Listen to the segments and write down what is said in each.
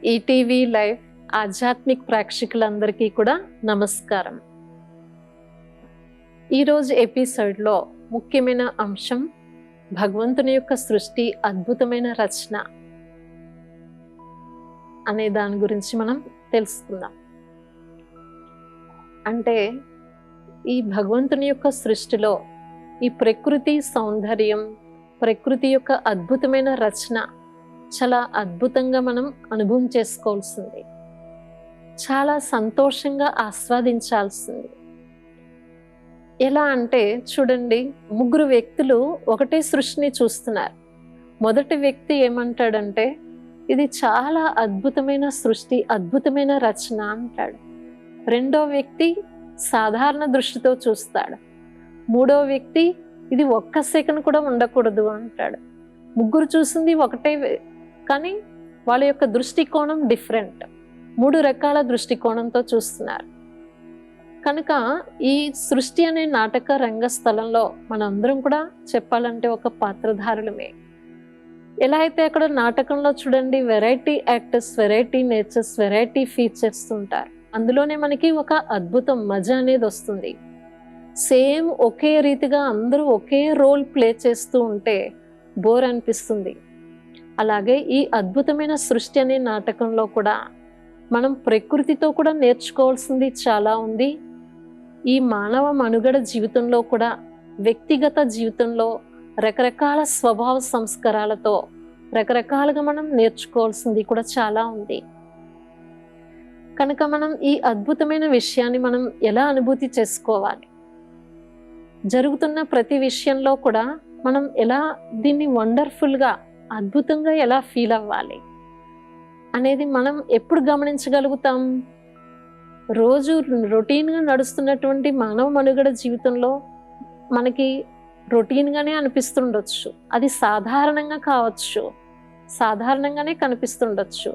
ETV live ఆధ్యాత్మిక ప్రేక్షకులందరికీ కూడా నమస్కారం. ఈరోజు ఎపిసోడ్లో ముఖ్యమైన అంశం భగవంతుని యొక్క సృష్టి అద్భుతమైన రచన అనే దాని గురించి మనం తెలుసుకుందాం. అంటే ఈ భగవంతుని యొక్క సృష్టిలో ఈ ప్రకృతి సౌందర్యం, ప్రకృతి యొక్క అద్భుతమైన రచన చాలా అద్భుతంగా మనం అనుభవం చేసుకోవాల్సింది, చాలా సంతోషంగా ఆస్వాదించాల్సింది. ఎలా అంటే చూడండి, ముగ్గురు వ్యక్తులు ఒకటే సృష్టిని చూస్తున్నారు. మొదటి వ్యక్తి ఏమంటాడంటే ఇది చాలా అద్భుతమైన సృష్టి, అద్భుతమైన రచన అంటాడు. రెండో వ్యక్తి సాధారణ దృష్టితో చూస్తాడు. మూడో వ్యక్తి ఇది ఒక్క సెకండ్ కూడా ఉండకూడదు అంటాడు. ముగ్గురు చూసింది ఒకటే, కానీ వాళ్ళ యొక్క దృష్టికోణం డిఫరెంట్. మూడు రకాల దృష్టికోణంతో చూస్తున్నారు. కనుక ఈ సృష్టి అనే నాటక రంగస్థలంలో మనందరం కూడా చెప్పాలంటే ఒక పాత్రధారులమే. ఎలా అయితే అక్కడ నాటకంలో చూడండి variety actors, variety natures, variety features ఉంటారు. అందులోనే మనకి ఒక అద్భుతం మజా అనేది వస్తుంది. సేమ్ ఒకే రీతిగా అందరూ ఒకే రోల్ ప్లే చేస్తూ ఉంటే బోర్ అనిపిస్తుంది. అలాగే ఈ అద్భుతమైన సృష్టి అనే నాటకంలో కూడా మనం ప్రకృతితో కూడా నేర్చుకోవాల్సింది చాలా ఉంది. ఈ మానవ మనుగడ జీవితంలో కూడా, వ్యక్తిగత జీవితంలో రకరకాల స్వభావ సంస్కారాలతో రకరకాలుగా మనం నేర్చుకోవాల్సింది కూడా చాలా ఉంది. కనుక మనం ఈ అద్భుతమైన విషయాన్ని మనం ఎలా అనుభూతి చేసుకోవాలి, జరుగుతున్న ప్రతి విషయంలో కూడా మనం ఎలా దీన్ని వండర్ఫుల్గా, అద్భుతంగా ఎలా ఫీల్ అవ్వాలి అనేది మనం ఎప్పుడు గమనించగలుగుతాం? రోజు రొటీన్గా నడుస్తున్నటువంటి మానవ మనుగడ జీవితంలో మనకి రొటీన్గానే అనిపిస్తుండొచ్చు, అది సాధారణంగా కావచ్చు, సాధారణంగానే కనిపిస్తుండొచ్చు.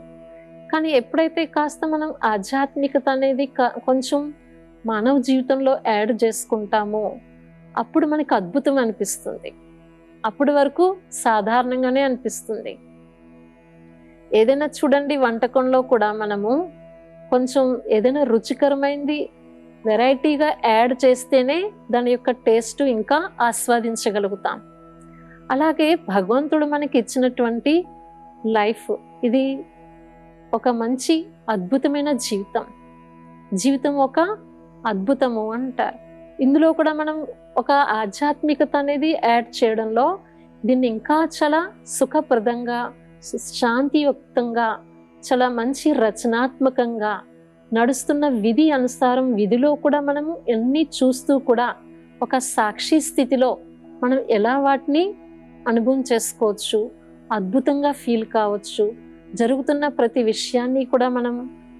కానీ ఎప్పుడైతే కాస్త మనం ఆధ్యాత్మికత అనేది కొంచెం మానవ జీవితంలో యాడ్ చేసుకుంటామో అప్పుడు మనకి అద్భుతం అనిపిస్తుంది. అప్పటి వరకు సాధారణంగానే అనిపిస్తుంది. ఏదైనా చూడండి, వంటకంలో కూడా మనము కొంచెం ఏదైనా రుచికరమైనది వెరైటీగా యాడ్ చేస్తేనే దాని యొక్క టేస్ట్ ఇంకా ఆస్వాదించగలుగుతాం. అలాగే భగవంతుడు మనకి ఇచ్చినటువంటి లైఫ్, ఇది ఒక మంచి అద్భుతమైన జీవితం ఒక అద్భుతము అంటారు. ఇందులో కూడా మనం ఒక ఆధ్యాత్మికత అనేది యాడ్ చేయడంలో దీన్ని ఇంకా చాలా సుఖప్రదంగా, శాంతియుక్తంగా, చాలా మంచి రచనాత్మకంగా నడుస్తున్న విధి అనుసారం విధిలో కూడా మనము ఎన్ని చూస్తూ కూడా ఒక సాక్షి స్థితిలో మనం ఎలా వాటిని అనుభవం చేసుకోవచ్చు, అద్భుతంగా ఫీల్ కావచ్చు. జరుగుతున్న ప్రతి విషయాన్ని కూడా మనం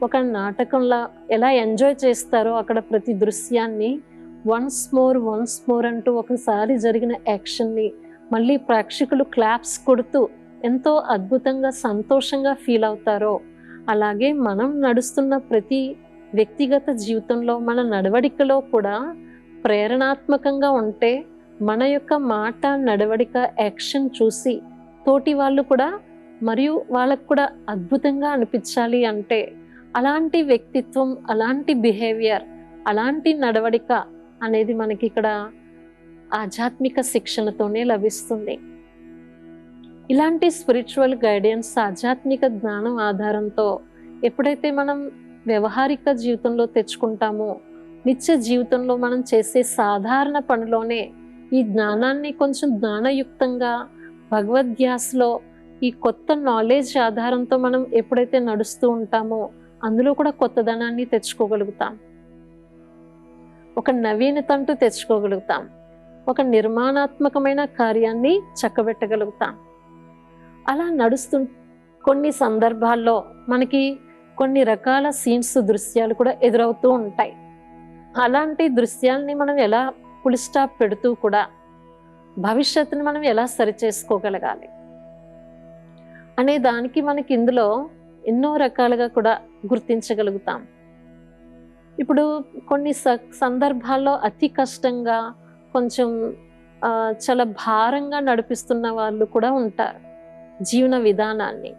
ఒక నాటకంలా ఎలా ఎంజాయ్ చేస్తారో అక్కడ ప్రతి దృశ్యాన్ని వన్స్ మోర్ అంటూ ఒకసారి జరిగిన యాక్షన్ని మళ్ళీ ప్రేక్షకులు క్లాప్స్ కొడుతూ ఎంతో అద్భుతంగా సంతోషంగా ఫీల్ అవుతారో, అలాగే మనం నడుస్తున్న ప్రతి వ్యక్తిగత జీవితంలో మన నడవడికలో కూడా ప్రేరణాత్మకంగా ఉంటే మన యొక్క మాట, నడవడిక, యాక్షన్ చూసి తోటి వాళ్ళు కూడా మరియు వాళ్ళకు కూడా అద్భుతంగా అనిపించాలి అంటే అలాంటి వ్యక్తిత్వం, అలాంటి బిహేవియర్, అలాంటి నడవడిక అనేది మనకి ఇక్కడ ఆధ్యాత్మిక శిక్షణతోనే లభిస్తుంది. ఇలాంటి స్పిరిచువల్ గైడెన్స్, ఆధ్యాత్మిక జ్ఞానం ఆధారంతో ఎప్పుడైతే మనం వ్యవహారిక జీవితంలో తెచ్చుకుంటామో, నిత్య జీవితంలో మనం చేసే సాధారణ పనిలోనే ఈ జ్ఞానాన్ని కొంచెం జ్ఞానయుక్తంగా భగవద్ధ్యాసలో ఈ కొత్త నాలెడ్జ్ ఆధారంతో మనం ఎప్పుడైతే నడుస్తూ ఉంటామో అందులో కూడా కొత్తదనాన్ని తెచ్చుకోగలుగుతాం, ఒక నవీనత అంటూ తెచ్చుకోగలుగుతాం, ఒక నిర్మాణాత్మకమైన కార్యాన్ని చక్కబెట్టగలుగుతాం. అలా నడుస్తూ కొన్ని సందర్భాల్లో మనకి కొన్ని రకాల సీన్స్, దృశ్యాలు కూడా ఎదురవుతూ ఉంటాయి. అలాంటి దృశ్యాల్ని మనం ఎలా ఫుల్ స్టాప్ పెడుతూ కూడా భవిష్యత్తుని మనం ఎలా సరిచేసుకోగలగాలి అనే దానికి మనకి ఇందులో ఎన్నో రకాలుగా కూడా గుర్తించగలుగుతాం. ఇప్పుడు కొన్ని సందర్భాల్లో అతి కష్టంగా, కొంచెం చాలా భారంగా నడిపిస్తున్న వాళ్ళు కూడా ఉంటారు జీవన విధానాన్ని.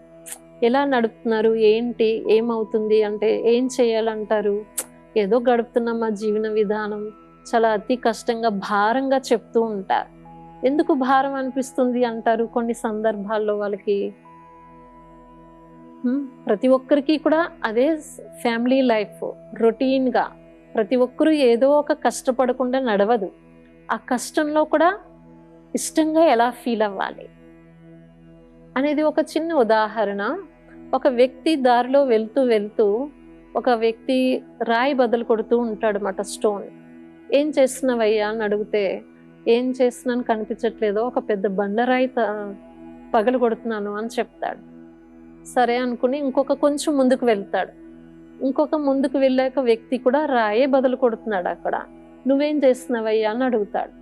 ఎలా నడుపుతున్నారు, ఏంటి, ఏమవుతుంది అంటే ఏం చేయాలంటారు? ఏదో గడుపుతున్న మా జీవన విధానం చాలా అతి కష్టంగా, భారంగా చెప్తూ ఉంటారు. ఎందుకు భారం అనిపిస్తుంది అంటారు కొన్ని సందర్భాల్లో వాళ్ళకి? ప్రతి ఒక్కరికి కూడా అదే ఫ్యామిలీ లైఫ్ రొటీన్గా, ప్రతి ఒక్కరూ ఏదో ఒక కష్టపడకుండా నడవదు. ఆ కష్టంలో కూడా ఇష్టంగా ఎలా ఫీల్ అవ్వాలి అనేది ఒక చిన్న ఉదాహరణ. ఒక వ్యక్తి దారిలో వెళ్తూ వెళ్తూ ఒక వ్యక్తి రాయి బదులు కొడుతూ ఉంటాడు అన్నమాట, స్టోన్. ఏం చేస్తున్నావయ్యా అని అడిగితే, ఏం చేస్తున్నాను కనిపించట్లేదో, ఒక పెద్ద బండరాయి పగలు కొడుతున్నాను అని చెప్తాడు. సరే అనుకుని ఇంకొక కొంచెం ముందుకు వెళ్తాడు. ఇంకొక ముందుకు వెళ్ళాక వ్యక్తి కూడా రాయే బదులు కొడుతున్నాడు అక్కడ. నువ్వేం చేస్తున్నావయ్యా అని అడుగుతాడు.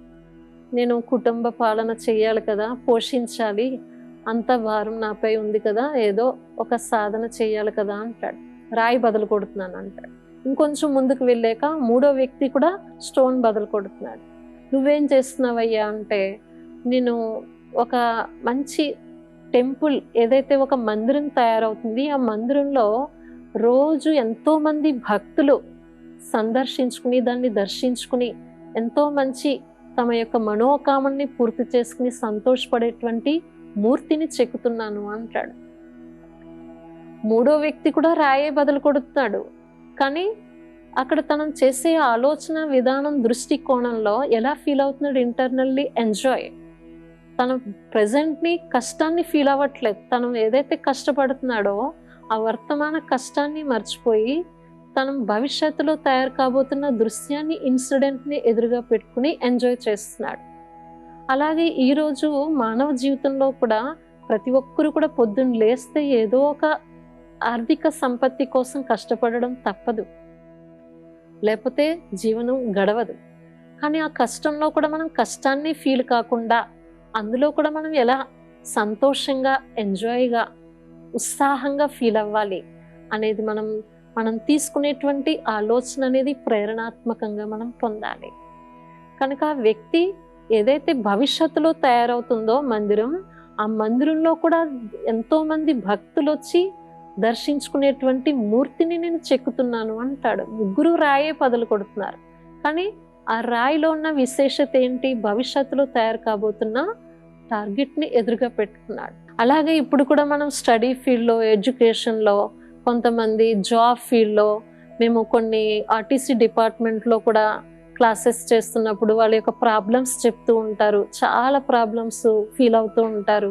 నేను కుటుంబ పాలన చెయ్యాలి కదా, పోషించాలి, అంత భారం నాపై ఉంది కదా, ఏదో ఒక సాధన చెయ్యాలి కదా అంటాడు. రాయి బదులు కొడుతున్నాను అంటాడు. ఇంకొంచెం ముందుకు వెళ్ళాక మూడో వ్యక్తి కూడా స్టోన్ బదులు కొడుతున్నాడు. నువ్వేం చేస్తున్నావయ్యా అంటే, నేను ఒక మంచి టెంపుల్, ఏదైతే ఒక మందిరం తయారవుతుంది, ఆ మందిరంలో రోజు ఎంతో మంది భక్తులు సందర్శించుకుని, దాన్ని దర్శించుకుని, ఎంతో మంచి తమ యొక్క మనోకామాన్ని పూర్తి చేసుకుని సంతోషపడేటువంటి మూర్తిని చెక్కుతున్నాను అంటాడు. మూడో వ్యక్తి కూడా రాయే బదులు కొడుతున్నాడు. కానీ అక్కడ తనం చేసే ఆలోచన విధానం, దృష్టికోణంలో ఎలా ఫీల్ అవుతున్నాడు? Internally enjoy. తన ప్రజెంట్ని, కష్టాన్ని ఫీల్ అవ్వట్లేదు. తను ఏదైతే కష్టపడుతున్నాడో ఆ వర్తమాన కష్టాన్ని మర్చిపోయి తను భవిష్యత్తులో తయారు కాబోతున్న దృశ్యాన్ని, ఇన్సిడెంట్ని ఎదురుగా పెట్టుకుని ఎంజాయ్ చేస్తున్నాడు. అలాగే ఈరోజు మానవ జీవితంలో కూడా ప్రతి ఒక్కరు కూడా పొద్దున్న లేస్తే ఏదో ఒక ఆర్థిక సంపత్తి కోసం కష్టపడడం తప్పదు, లేకపోతే జీవనం గడవదు. కానీ ఆ కష్టంలో కూడా మనం కష్టాన్ని ఫీల్ కాకుండా, అందులో కూడా మనం ఎలా సంతోషంగా, ఎంజాయ్గా, ఉత్సాహంగా ఫీల్ అవ్వాలి అనేది మనం తీసుకునేటువంటి ఆలోచన అనేది ప్రేరణాత్మకంగా మనం పొందాలి. కనుక ఆ వ్యక్తి ఏదైతే భవిష్యత్తులో తయారవుతుందో మందిరం, ఆ మందిరంలో కూడా ఎంతో మంది భక్తులు వచ్చి దర్శించుకునేటువంటి మూర్తిని నేను చెక్కుతున్నాను అంటాడు. ముగ్గురు రాయే బదులు కొడుతున్నారు. కానీ ఆ రాయిలో ఉన్న విశేషత ఏంటి? భవిష్యత్తులో తయారు కాబోతున్న టార్గెట్ని ఎదురుగా పెట్టుకున్నాడు. అలాగే ఇప్పుడు కూడా మనం స్టడీ ఫీల్డ్లో, ఎడ్యుకేషన్లో, కొంతమంది జాబ్ ఫీల్డ్లో, మేము కొన్ని ఆర్టీసీ డిపార్ట్మెంట్లో కూడా క్లాసెస్ చేస్తున్నప్పుడు వాళ్ళ యొక్క ప్రాబ్లమ్స్ చెప్తూ ఉంటారు. చాలా ప్రాబ్లమ్స్ ఫీల్ అవుతూ ఉంటారు.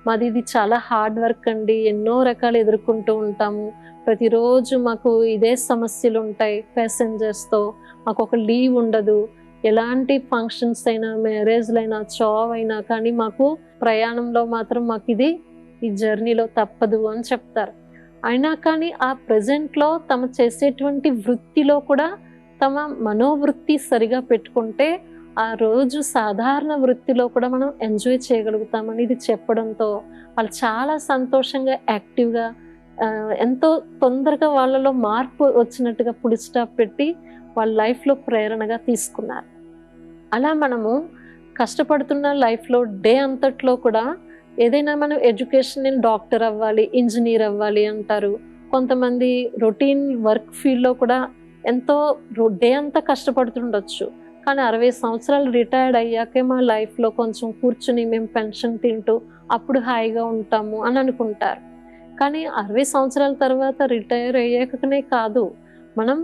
మాది ఇది చాలా హార్డ్ వర్క్ అండి, ఎన్నో రకాలు ఎదుర్కొంటూ ఉంటాము, ప్రతిరోజు మాకు ఇదే సమస్యలు ఉంటాయి, ప్యాసింజర్స్తో మాకు ఒక లీవ్ ఉండదు, ఎలాంటి ఫంక్షన్స్ అయినా, మ్యారేజ్లు అయినా, చావ్ అయినా కానీ మాకు ప్రయాణంలో మాత్రం మాకు ఈ జర్నీలో తప్పదు అని చెప్తారు. అయినా కానీ ఆ ప్రజెంట్లో తమ చేసేటువంటి వృత్తిలో కూడా తమ మనోవృత్తి సరిగా పెట్టుకుంటే ఆ రోజు సాధారణ వృత్తిలో కూడా మనం ఎంజాయ్ చేయగలుగుతామని ఇది చెప్పడంతో వాళ్ళు చాలా సంతోషంగా, యాక్టివ్గా, ఎంతో తొందరగా వాళ్ళలో మార్పు వచ్చినట్టుగా ఫుల్ స్టాప్ పెట్టి వాళ్ళ లైఫ్లో ప్రేరణగా తీసుకున్నారు. అలా మనము కష్టపడుతున్న లైఫ్లో డే అంతట్లో కూడా ఏదైనా మనం ఎడ్యుకేషన్, నేను డాక్టర్ అవ్వాలి, ఇంజనీర్ అవ్వాలి అంటారు. కొంతమంది రొటీన్ వర్క్ ఫీల్డ్లో కూడా ఎంతో డే అంతా కష్టపడుతుండొచ్చు. కానీ 60 సంవత్సరాలు రిటైర్డ్ అయ్యాకే మా లైఫ్లో కొంచెం కూర్చుని మేము పెన్షన్ తింటూ అప్పుడు హాయిగా ఉంటాము అని అనుకుంటారు. కానీ 60 సంవత్సరాల తర్వాత రిటైర్ అయ్యాకనే కాదు, మనం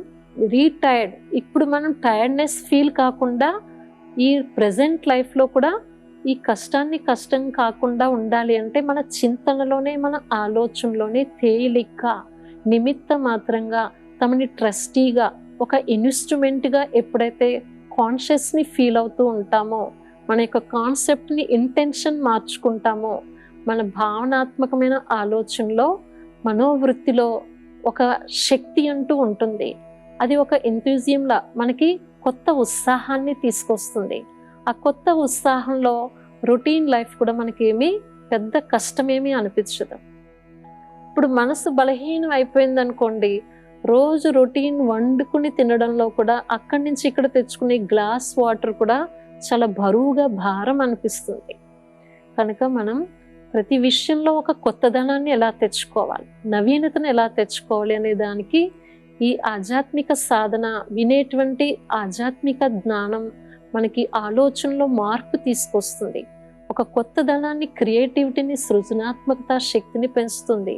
రీటైర్డ్, ఇప్పుడు మనం టైర్డ్నెస్ ఫీల్ కాకుండా ఈ ప్రజెంట్ లైఫ్లో కూడా ఈ కష్టాన్ని కష్టం కాకుండా ఉండాలి అంటే మన చింతనలోనే, మన ఆలోచనలోనే తేలిగ్గా, నిమిత్త మాత్రంగా, తమని ట్రస్టీగా, ఒక ఇన్స్ట్రుమెంట్గా ఎప్పుడైతే కాన్షియస్ని ఫీల్ అవుతూ ఉంటామో, మన యొక్క కాన్సెప్ట్ని, ఇంటెన్షన్ మార్చుకుంటామో, మన భావనాత్మకమైన ఆలోచనలో, మనోవృత్తిలో ఒక శక్తి అంటూ ఉంటుంది. అది ఒక ఎంతూజియంలా మనకి కొత్త ఉత్సాహాన్ని తీసుకొస్తుంది. ఆ కొత్త ఉత్సాహంలో రొటీన్ లైఫ్ కూడా మనకేమీ పెద్ద కష్టమేమీ అనిపించదు. ఇప్పుడు మనసు బలహీనం అయిపోయింది అనుకోండి, రోజు రొటీన్ వండుకుని తినడంలో కూడా అక్కడి నుంచి ఇక్కడ తెచ్చుకునే గ్లాస్ వాటర్ కూడా చాలా బరువుగా, భారం అనిపిస్తుంది. కనుక మనం ప్రతి విషయంలో ఒక కొత్తదనాన్ని ఎలా తెచ్చుకోవాలి, నవీనతను ఎలా తెచ్చుకోవాలి అనే దానికి ఈ ఆధ్యాత్మిక సాధన, వినేటువంటి ఆధ్యాత్మిక జ్ఞానం మనకి ఆలోచనలో మార్పు తీసుకొస్తుంది. ఒక కొత్తదనాన్ని, క్రియేటివిటీని, సృజనాత్మకత శక్తిని పెంచుతుంది.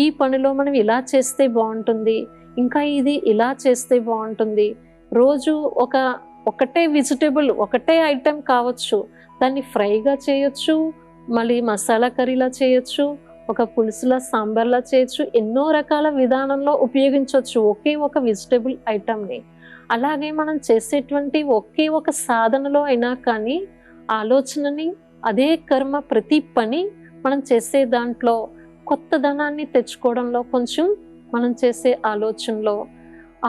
ఈ పనిలో మనం ఇలా చేస్తే బాగుంటుంది, ఇంకా ఇది ఇలా చేస్తే బాగుంటుంది. రోజు ఒకటే వెజిటేబుల్, ఒకటే ఐటెం కావచ్చు, దాన్ని ఫ్రైగా చేయొచ్చు, మళ్ళీ మసాలా కర్రీలా చేయొచ్చు, ఒక పులుసులా, సాంబార్లా చేయొచ్చు. ఎన్నో రకాల విధానంలో ఉపయోగించవచ్చు ఒకే ఒక వెజిటేబుల్ ఐటమ్ని. అలాగే మనం చేసేటువంటి ఒకే ఒక సాధనలో అయినా కానీ ఆలోచనని, అదే కర్మ, ప్రతి పని మనం చేసే దాంట్లో కొత్తదనాన్ని తెచ్చుకోవడంలో, కొంచెం మనం చేసే ఆలోచనలో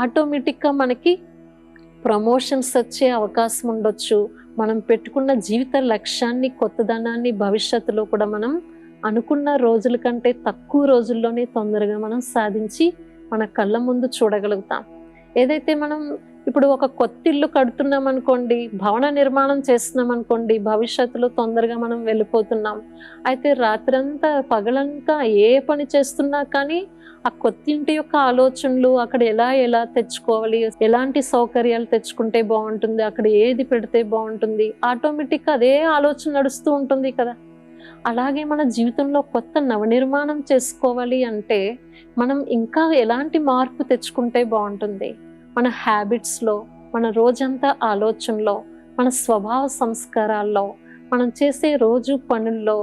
ఆటోమేటిక్గా మనకి ప్రమోషన్స్ వచ్చే అవకాశం ఉండొచ్చు. మనం పెట్టుకున్న జీవిత లక్ష్యాన్ని, కొత్తదనాన్ని భవిష్యత్తులో కూడా మనం అనుకున్న రోజుల కంటే తక్కువ రోజుల్లోనే తొందరగా మనం సాధించి మన కళ్ళ ముందు చూడగలుగుతాం. ఏదైతే మనం ఇప్పుడు ఒక కొత్త ఇల్లు కడుతున్నాం అనుకోండి, భవన నిర్మాణం చేస్తున్నాం అనుకోండి, భవిష్యత్తులో తొందరగా మనం వెళ్ళిపోతున్నాం. అయితే రాత్రంతా, పగలంతా ఏ పని చేస్తున్నా కానీ ఆ కొత్త ఇంటి యొక్క ఆలోచనలు, అక్కడ ఎలా తెచ్చుకోవాలి, ఎలాంటి సౌకర్యాలు తెచ్చుకుంటే బాగుంటుంది, అక్కడ ఏది పెడితే బాగుంటుంది, ఆటోమేటిక్గా అదే ఆలోచన నడుస్తూ ఉంటుంది కదా. అలాగే మన జీవితంలో కొత్త నవనిర్మాణం చేసుకోవాలి అంటే మనం ఇంకా ఎలాంటి మార్పు తెచ్చుకుంటే బాగుంటుంది, మన హ్యాబిట్స్లో, మన రోజంతా ఆలోచనలో, మన స్వభావ సంస్కారాల్లో, మనం చేసే రోజు పనుల్లో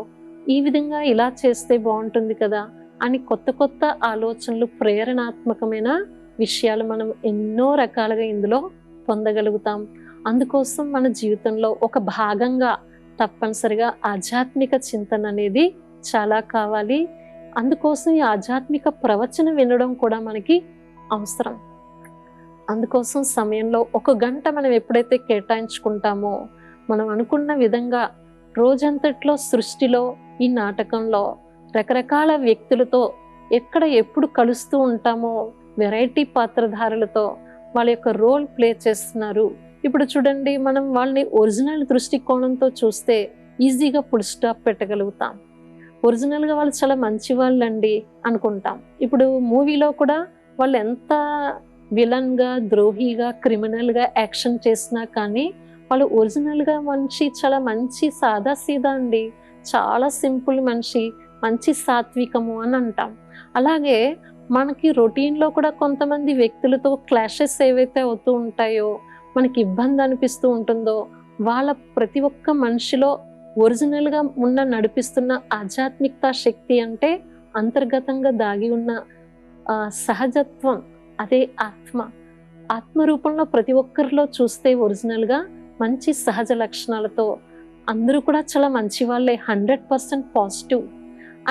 ఈ విధంగా ఇలా చేస్తే బాగుంటుంది కదా అని కొత్త ఆలోచనలు, ప్రేరణాత్మకమైన విషయాలు మనం ఎన్నో రకాలుగా ఇందులో పొందగలుగుతాం. అందుకోసం మన జీవితంలో ఒక భాగంగా తప్పనిసరిగా ఆధ్యాత్మిక చింతన అనేది చాలా కావాలి. అందుకోసం ఈ ఆధ్యాత్మిక ప్రవచన వినడం కూడా మనకి అవసరం. అందుకోసం సమయంలో 1 గంట మనం ఎప్పుడైతే కేటాయించుకుంటామో, మనం అనుకున్న విధంగా రోజంతట్లో సృష్టిలో, ఈ నాటకంలో రకరకాల వ్యక్తులతో ఎప్పుడు కలుస్తూ ఉంటామో, వెరైటీ పాత్రధారులతో వాళ్ళ యొక్క రోల్ ప్లే చేస్తున్నారు. ఇప్పుడు చూడండి, మనం వాళ్ళని ఒరిజినల్ దృష్టికోణంతో చూస్తే ఈజీగా ఫుల్ స్టాప్ పెట్టగలుగుతాం. ఒరిజినల్గా వాళ్ళు చాలా మంచి వాళ్ళండి అనుకుంటాం. ఇప్పుడు మూవీలో కూడా వాళ్ళు ఎంత విలన్గా, ద్రోహిగా, క్రిమినల్గా యాక్షన్ చేసినా కానీ వాళ్ళు ఒరిజినల్గా మనిషి చాలా మంచి, సాదాసీదా అండి, చాలా సింపుల్ మనిషి, మంచి సాత్వికము అని అంటాం. అలాగే మనకి రొటీన్లో కూడా కొంతమంది వ్యక్తులతో క్లాషెస్ ఏవైతే అవుతూ ఉంటాయో, మనకి ఇబ్బంది అనిపిస్తూ ఉంటుందో, వాళ్ళ ప్రతి ఒక్క మనిషిలో ఒరిజినల్గా నడిపిస్తున్న ఆధ్యాత్మికత శక్తి అంటే అంతర్గతంగా దాగి ఉన్న సహజత్వం, అదే ఆత్మ రూపంలో ప్రతి ఒక్కరిలో చూస్తే ఒరిజినల్గా మంచి సహజ లక్షణాలతో అందరూ కూడా చాలా మంచి వాళ్ళే, 100% పాజిటివ్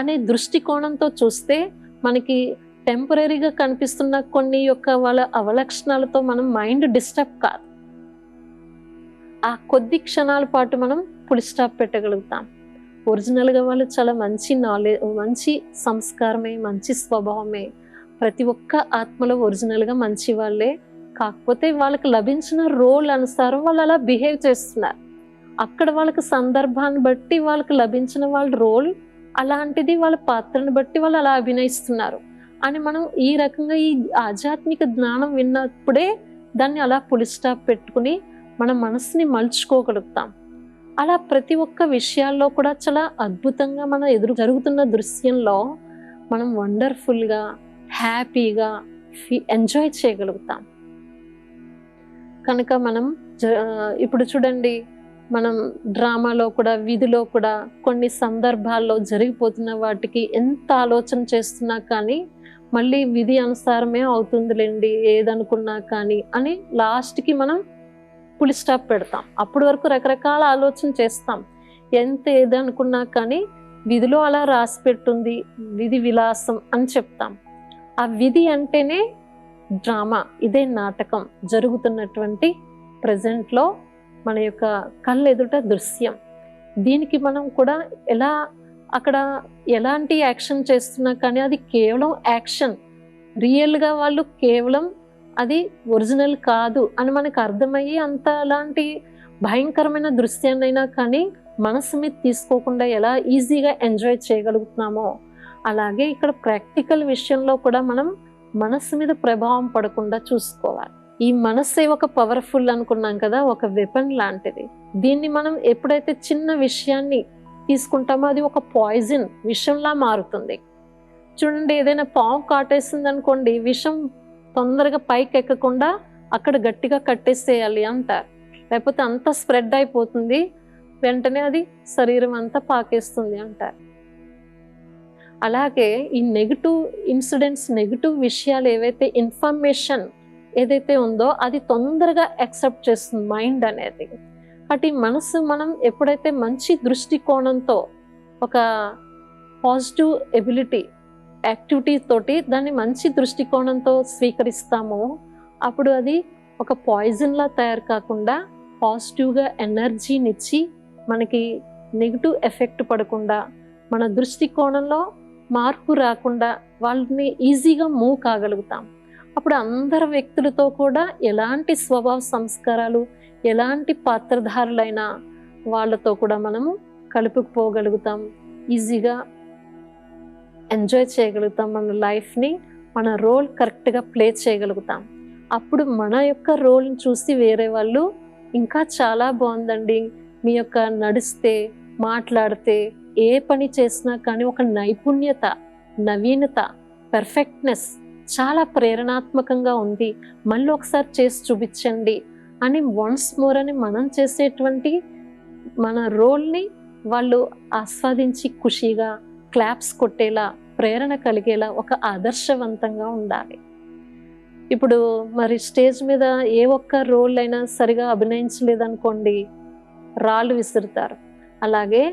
అనే దృష్టికోణంతో చూస్తే మనకి టెంపరీగా కనిపిస్తున్న కొన్ని వాళ్ళ అవలక్షణాలతో మనం మైండ్ డిస్టర్బ్ కాదు. ఆ కొద్ది క్షణాల పాటు మనం ఫుల్ స్టాప్ పెట్టగలుగుతాం. ఒరిజినల్గా వాళ్ళు చాలా మంచి మంచి సంస్కారమే, మంచి స్వభావమే, ప్రతి ఒక్క ఆత్మలో ఒరిజినల్గా మంచి వాళ్ళే. కాకపోతే వాళ్ళకి లభించిన రోల్ అనుసారం వాళ్ళు అలా బిహేవ్ చేస్తున్నారు. అక్కడ వాళ్ళకి సందర్భాన్ని బట్టి వాళ్ళకి లభించిన వాళ్ళ రోల్ అలాంటిది, వాళ్ళ పాత్రను బట్టి వాళ్ళు అలా అభినయిస్తున్నారు అని మనం ఈ రకంగా ఈ ఆధ్యాత్మిక జ్ఞానం విన్నప్పుడే దాన్ని అలా ఫుల్ స్టాప్ పెట్టుకుని మన మనసుని మలుచుకోగలుగుతాం. అలా ప్రతి ఒక్క విషయాల్లో కూడా చాలా అద్భుతంగా మన ఎదురు జరుగుతున్న దృశ్యంలో మనం వండర్ఫుల్గా, హ్యాపీగా ఎంజాయ్ చేయగలుగుతాం. కనుక మనం ఇప్పుడు చూడండి, మనం డ్రామాలో కూడా, విధిలో కూడా కొన్ని సందర్భాల్లో జరిగిపోతున్న వాటికి ఎంత ఆలోచన చేస్తున్నా కానీ మళ్ళీ విధి అనుసారమే అవుతుందిలేండి ఏదనుకున్నా కానీ అని లాస్ట్కి మనం ఫుల్ స్టాప్ పెడతాం. అప్పటి వరకు రకరకాల ఆలోచన చేస్తాం, ఎంత ఏదనుకున్నా కానీ విధిలో అలా రాసి పెట్టుంది, విధి విలాసం అని చెప్తాం. ఆ విధి అంటేనే డ్రామా, ఇదే నాటకం జరుగుతున్నటువంటి ప్రజెంట్లో మన యొక్క కళ్ళెదుట దృశ్యం. దీనికి మనం కూడా అక్కడ ఎలాంటి యాక్షన్ చేస్తున్నా కానీ అది కేవలం యాక్షన్, రియల్గా వాళ్ళు కేవలం అది ఒరిజినల్ కాదు అని మనకు అర్థమయ్యి అలాంటి భయంకరమైన దృశ్యాన్నైనా కానీ మనసు మీద తీసుకోకుండా ఎలా ఈజీగా ఎంజాయ్ చేయగలుగుతున్నామో, అలాగే ఇక్కడ ప్రాక్టికల్ విషయంలో కూడా మనం మనసు మీద ప్రభావం పడకుండా చూసుకోవాలి. ఈ మనస్సే ఒక పవర్ఫుల్ అనుకున్నాం కదా, ఒక వెపన్ లాంటిది. దీన్ని మనం ఎప్పుడైతే చిన్న విషయాన్ని తీసుకుంటామో అది ఒక పాయిజన్, విషంలా మారుతుంది. చూడండి, ఏదైనా పాము కాటేసింది అనుకోండి, విషం తొందరగా పైకి ఎక్కకుండా అక్కడ గట్టిగా కట్టేసేయాలి అంటారు, లేకపోతే అంతా స్ప్రెడ్ అయిపోతుంది, వెంటనే అది శరీరం అంతా పాకేస్తుంది అంటారు. అలాగే ఈ నెగిటివ్ ఇన్సిడెంట్స్, నెగిటివ్ విషయాలు ఏవైతే, ఇన్ఫర్మేషన్ ఏదైతే ఉందో అది తొందరగా యాక్సెప్ట్ చేస్తుంది మైండ్ అనేది. కాబట్టి మనసు మనం ఎప్పుడైతే మంచి దృష్టికోణంతో, ఒక పాజిటివ్ ఎబిలిటీ, యాక్టివిటీ తోటి దాన్ని మంచి దృష్టికోణంతో స్వీకరిస్తామో, అప్పుడు అది ఒక పాయిజన్లా తయారు కాకుండా పాజిటివ్గా ఎనర్జీనిచ్చి మనకి నెగిటివ్ ఎఫెక్ట్ పడకుండా, మన దృష్టికోణంలో మార్పు రాకుండా వాళ్ళని ఈజీగా మూవ్ కాగలుగుతాం. అప్పుడు అందరు వ్యక్తులతో కూడా ఎలాంటి స్వభావ సంస్కారాలు, ఎలాంటి పాత్రధారులైనా వాళ్ళతో కూడా మనము కలుపుకుపోగలుగుతాం, ఈజీగా ఎంజాయ్ చేయగలుగుతాం, మన లైఫ్ని, మన రోల్ కరెక్ట్గా ప్లే చేయగలుగుతాం. అప్పుడు మన యొక్క రోల్ని చూసి వేరే వాళ్ళు ఇంకా చాలా బాగుందండి, మీ యొక్క నడిస్తే, మాట్లాడితే, ఏ పని చేసినా కానీ ఒక నైపుణ్యత, నవీనత, పర్ఫెక్ట్నెస్ చాలా ప్రేరణాత్మకంగా ఉంది, మళ్ళీ ఒకసారి చేసి చూపించండి అని వన్స్ మోర్ అని మనం చేసేటువంటి మన రోల్ని వాళ్ళు ఆస్వాదించి ఖుషిగా క్లాప్స్ కొట్టేలా, ప్రేరణ కలిగేలా, ఒక ఆదర్శవంతంగా ఉండాలి. ఇప్పుడు మరి స్టేజ్ మీద ఏ ఒక్క రోల్ అయినా సరిగా అభినయించలేదనుకోండి, రాళ్ళు విసురుతారు. అలాగే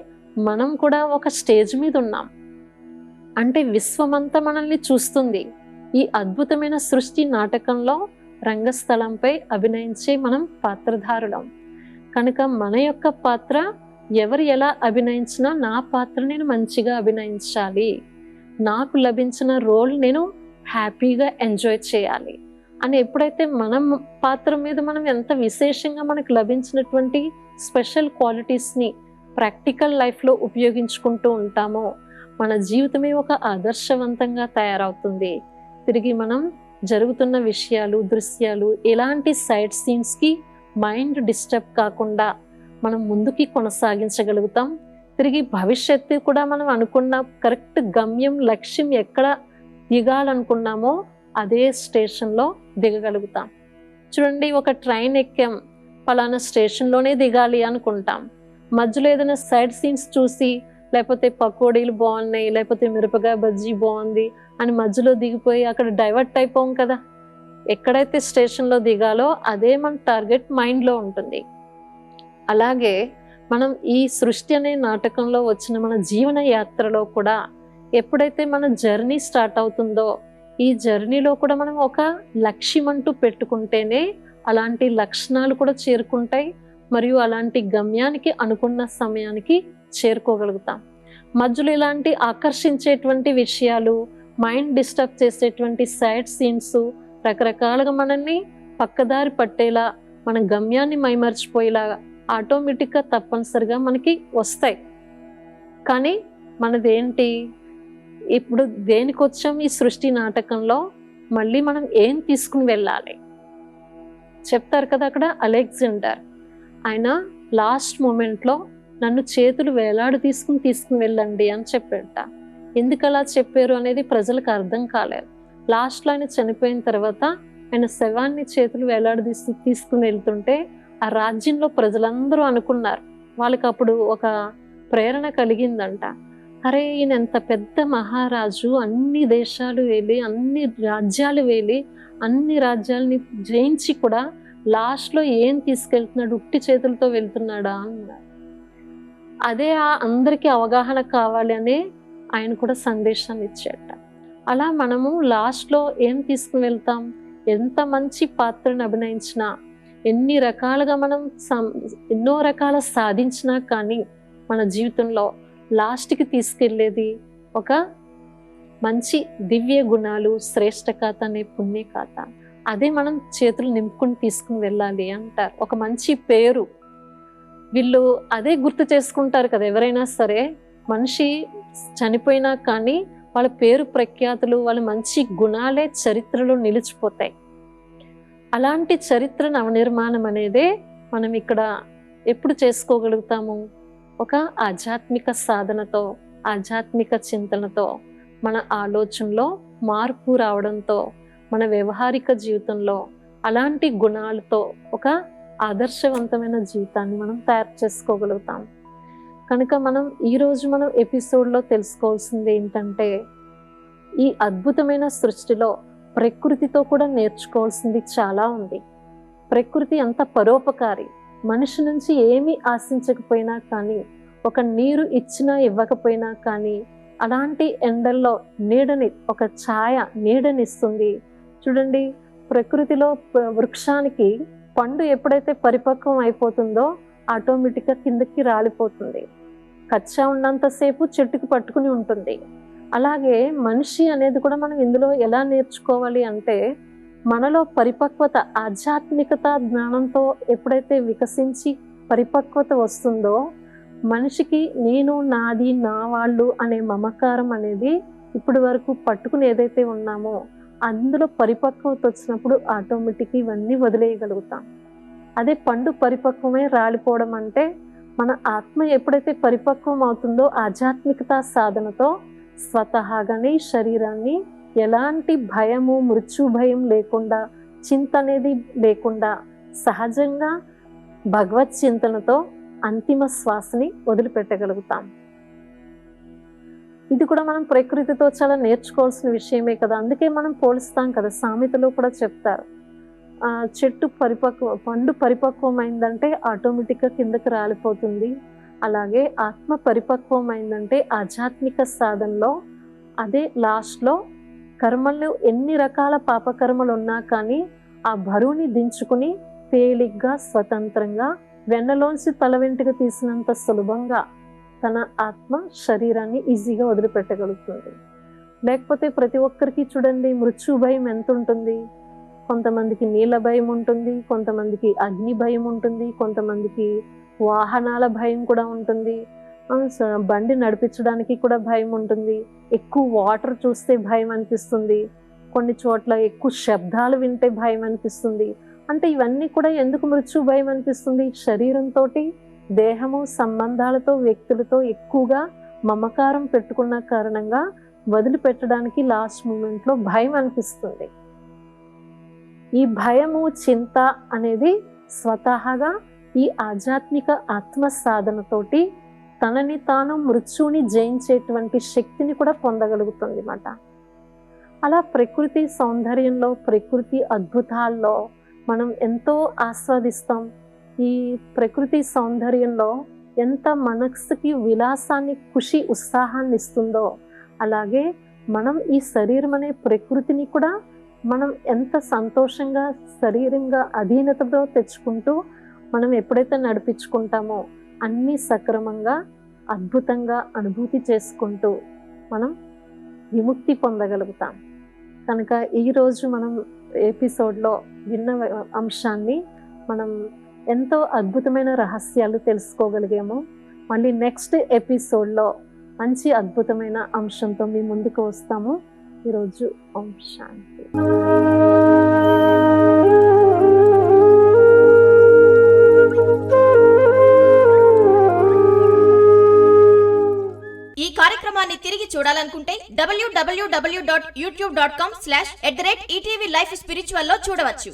మనం కూడా ఒక స్టేజ్ మీద ఉన్నాం అంటే విశ్వమంతా మనల్ని చూస్తుంది. ఈ అద్భుతమైన సృష్టి నాటకంలో రంగస్థలంపై అభినయించే మనం పాత్రధారులం కనుక మన యొక్క పాత్ర ఎవరు ఎలా అభినయించినా నా పాత్ర నేను మంచిగా అభినయించాలి, నాకు లభించిన రోల్ నేను హ్యాపీగా ఎంజాయ్ చేయాలి అని ఎప్పుడైతే మనం పాత్ర మీద మనం ఎంత విశేషంగా మనకు లభించినటువంటి స్పెషల్ క్వాలిటీస్ని ప్రాక్టికల్ లైఫ్లో ఉపయోగించుకుంటూ ఉంటామో, మన జీవితమే ఒక ఆదర్శవంతంగా తయారవుతుంది. తిరిగి మనం జరుగుతున్న విషయాలు, దృశ్యాలు, ఎలాంటి సైడ్ సీన్స్కి మైండ్ డిస్టర్బ్ కాకుండా మనం ముందుకి కొనసాగించగలుగుతాం. తిరిగి భవిష్యత్తు కూడా మనం అనుకున్న కరెక్ట్ గమ్యం, లక్ష్యం ఎక్కడ దిగాలనుకున్నామో అదే స్టేషన్లో దిగగలుగుతాం. చూడండి, ఒక ట్రైన్ ఎక్కాం, పలానా స్టేషన్లోనే దిగాలి అనుకుంటాం. మధ్యలో ఏదైనా సైడ్ సీన్స్ చూసి, లేకపోతే పకోడీలు బాగున్నాయి, లేకపోతే మిరపకాయ బజ్జీ బాగుంది అని మధ్యలో దిగిపోయి అక్కడ డైవర్ట్ అయిపోం కదా. ఎక్కడైతే స్టేషన్లో దిగాలో అదే మన టార్గెట్ మైండ్లో ఉంటుంది. అలాగే మనం ఈ సృష్టి అనే నాటకంలో వచ్చిన మన జీవన యాత్రలో కూడా ఎప్పుడైతే మన జర్నీ స్టార్ట్ అవుతుందో, ఈ జర్నీలో కూడా మనం ఒక లక్ష్యం అంటూ పెట్టుకుంటేనే అలాంటి లక్షణాలు కూడా చేరుకుంటాయి, మరియు అలాంటి గమ్యానికి అనుకున్న సమయానికి చేరుకోగలుగుతాం. మధ్యలో ఇలాంటి ఆకర్షించేటువంటి విషయాలు, మైండ్ డిస్టర్బ్ చేసేటువంటి సైడ్ సీన్స్ రకరకాలుగా మనల్ని పక్కదారి పట్టేలా, మన గమ్యాన్ని మైమర్చిపోయేలా ఆటోమేటిక్గా తప్పనిసరిగా మనకి వస్తాయి. కానీ మనదేంటి, ఇప్పుడు దేనికి వచ్చాం ఈ సృష్టి నాటకంలో, మళ్ళీ మనం ఏం తీసుకుని వెళ్ళాలి చెప్తారు కదా. అక్కడ అలెగ్జాండర్ ఆయన లాస్ట్ మూమెంట్లో నన్ను చేతులు వేలాడు తీసుకుని వెళ్ళండి అని చెప్పాట. ఎందుకు అలా చెప్పారు అనేది ప్రజలకు అర్థం కాలేదు. లాస్ట్లో ఆయన చనిపోయిన తర్వాత ఆయన శవాన్ని చేతులు వేలాడు తీసుకుని వెళ్తుంటే ఆ రాజ్యంలో ప్రజలందరూ అనుకున్నారు, వాళ్ళకి అప్పుడు ఒక ప్రేరణ కలిగిందంట, అరే ఈయన ఎంత పెద్ద మహారాజు, అన్ని దేశాలు వేలి, అన్ని రాజ్యాలు వేలి, అన్ని రాజ్యాలని జయించి కూడా లాస్ట్లో ఏం తీసుకెళ్తున్నాడు, ఉట్టి చేతులతో వెళ్తున్నాడా అన్నారు. అదే అందరికీ అవగాహన కావాలి అని ఆయన కూడా సందేశాన్ని ఇచ్చేట. అలా మనము లాస్ట్లో ఏం తీసుకుని వెళ్తాం, ఎంత మంచి పాత్రను అభినయించినా, ఎన్ని రకాలుగా మనం ఎన్నో రకాల సాధించినా కానీ మన జీవితంలో లాస్ట్కి తీసుకెళ్ళేది ఒక మంచి దివ్య గుణాలు, శ్రేష్ఠ ఖాత అనే పుణ్య ఖాత. అదే మనం చేతులు నింపుకుని తీసుకుని వెళ్ళాలి అంటారు. ఒక మంచి పేరు, వీళ్ళు అదే గుర్తు చేసుకుంటారు కదా. ఎవరైనా సరే మనిషి చనిపోయినా కానీ వాళ్ళ పేరు ప్రఖ్యాతులు, వాళ్ళ మంచి గుణాలే చరిత్రలో నిలిచిపోతాయి. అలాంటి చరిత్ర నవనిర్మాణం అనేదే మనం ఇక్కడ ఎప్పుడు చేసుకోగలుగుతాము? ఒక ఆధ్యాత్మిక సాధనతో, ఆధ్యాత్మిక చింతనతో, మన ఆలోచనలో మార్పు రావడంతో, మన వ్యవహారిక జీవితంలో అలాంటి గుణాలతో ఒక ఆదర్శవంతమైన జీవితాన్ని మనం తయారు చేసుకోగలుగుతాం. కనుక మనం ఈరోజు మనం ఎపిసోడ్లో తెలుసుకోవాల్సింది ఏంటంటే, ఈ అద్భుతమైన సృష్టిలో ప్రకృతితో కూడా నేర్చుకోవాల్సింది చాలా ఉంది. ప్రకృతి అంత పరోపకారి. మనిషి నుంచి ఏమీ ఆశించకపోయినా కానీ, ఒక నీరు ఇచ్చినా ఇవ్వకపోయినా కానీ, అలాంటి ఎండల్లో నీడని, ఒక ఛాయ నీడనిస్తుంది. చూడండి, ప్రకృతిలో వృక్షానికి పండు ఎప్పుడైతే పరిపక్వం అయిపోతుందో ఆటోమేటిక్గా కిందకి రాలిపోతుంది. కచ్చా ఉన్నంతసేపు చెట్టుకు పట్టుకుని ఉంటుంది. అలాగే మనిషి అనేది కూడా మనం ఇందులో ఎలా నేర్చుకోవాలి అంటే, మనలో పరిపక్వత, ఆధ్యాత్మికత జ్ఞానంతో ఎప్పుడైతే వికసించి పరిపక్వత వస్తుందో, మనిషికి నేను, నాది, నా వాళ్ళు అనే మమకారం అనేది ఇప్పటి వరకు పట్టుకుని ఏదైతే ఉన్నామో అందులో పరిపక్వత వచ్చినప్పుడు ఆటోమేటిక్ ఇవన్నీ వదిలేయగలుగుతాం. అదే పండు పరిపక్వమై రాలిపోవడం అంటే, మన ఆత్మ ఎప్పుడైతే పరిపక్వం అవుతుందో ఆధ్యాత్మికత సాధనతో స్వతహాగానే శరీరాన్ని ఎలాంటి భయము, మృత్యు భయం లేకుండా, చింత అనేది లేకుండా సహజంగా భగవత్ చింతనతో అంతిమ శ్వాసని వదిలిపెట్టగలుగుతాం. ఇది కూడా మనం ప్రకృతితో చాలా నేర్చుకోవాల్సిన విషయమే కదా. అందుకే మనం పోలుస్తాం కదా, సామెతలో కూడా చెప్తారు, చెట్టు పండు పరిపక్వం అయిందంటే ఆటోమేటిక్గా కిందకి రాలిపోతుంది. అలాగే ఆత్మ పరిపక్వం అయిందంటే ఆధ్యాత్మిక సాధనలో అదే లాస్ట్లో కర్మలు, ఎన్ని రకాల పాపకర్మలు ఉన్నా కానీ ఆ బరువుని దించుకుని తేలిగ్గా, స్వతంత్రంగా, వెన్నలోంచి తల వెంట్రుక తీసినంత సులభంగా తన ఆత్మ శరీరాన్ని ఈజీగా వదిలిపెట్టగలుగుతుంది. లేకపోతే ప్రతి ఒక్కరికి చూడండి, మృత్యు భయం ఎంత ఉంటుంది. కొంతమందికి నీళ్ళ భయం ఉంటుంది, కొంతమందికి అగ్ని భయం ఉంటుంది, కొంతమందికి వాహనాల భయం కూడా ఉంటుంది, బండి నడిపించడానికి కూడా భయం ఉంటుంది, ఎక్కువ వాటర్ చూస్తే భయం అనిపిస్తుంది, కొన్ని చోట్ల ఎక్కువ శబ్దాలు వింటే భయం అనిపిస్తుంది. అంటే ఇవన్నీ కూడా ఎందుకు మృత్యు భయం అనిపిస్తుంది? శరీరంతో, దేహము, సంబంధాలతో, వ్యక్తులతో ఎక్కువగా మమకారం పెట్టుకున్న కారణంగా వదిలిపెట్టడానికి లాస్ట్ మూమెంట్లో భయం అనిపిస్తుంది. ఈ భయము, చింత అనేది స్వతహాగా ఈ ఆధ్యాత్మిక ఆత్మ సాధనతోటి తనని తాను మృత్యుని జయించేటువంటి శక్తిని కూడా పొందగలుగుతుంది అన్నమాట. అలా ప్రకృతి సౌందర్యంలో, ప్రకృతి అద్భుతాల్లో మనం ఎంతో ఆస్వాదిస్తాం. ఈ ప్రకృతి సౌందర్యంలో ఎంత మనస్సుకి విలాసాన్ని, ఖుషి, ఉత్సాహాన్ని ఇస్తుందో, అలాగే మనం ఈ శరీరం అనే ప్రకృతిని కూడా మనం ఎంత సంతోషంగా, శరీరంగా అధీనతతో తెచ్చుకుంటూ మనం ఎప్పుడైతే నడిపించుకుంటామో అన్నీ సక్రమంగా, అద్భుతంగా అనుభూతి చేసుకుంటూ మనం విముక్తి పొందగలుగుతాం. కనుక ఈరోజు మనం ఎపిసోడ్లో విన్న అంశాన్ని మనం ఎంతో అద్భుతమైన రహస్యాలు తెలుసుకోగలిగాము. మళ్ళీ నెక్స్ట్ ఎపిసోడ్లో మంచి అద్భుతమైన అంశంతో మీ ముందుకు వస్తాము. ఈరోజు ఓం శాంతి. ఈ కార్యక్రమాన్ని తిరిగి చూడాలనుకుంటే www.youtube.com/ETV Life Spiritual లో చూడవచ్చు.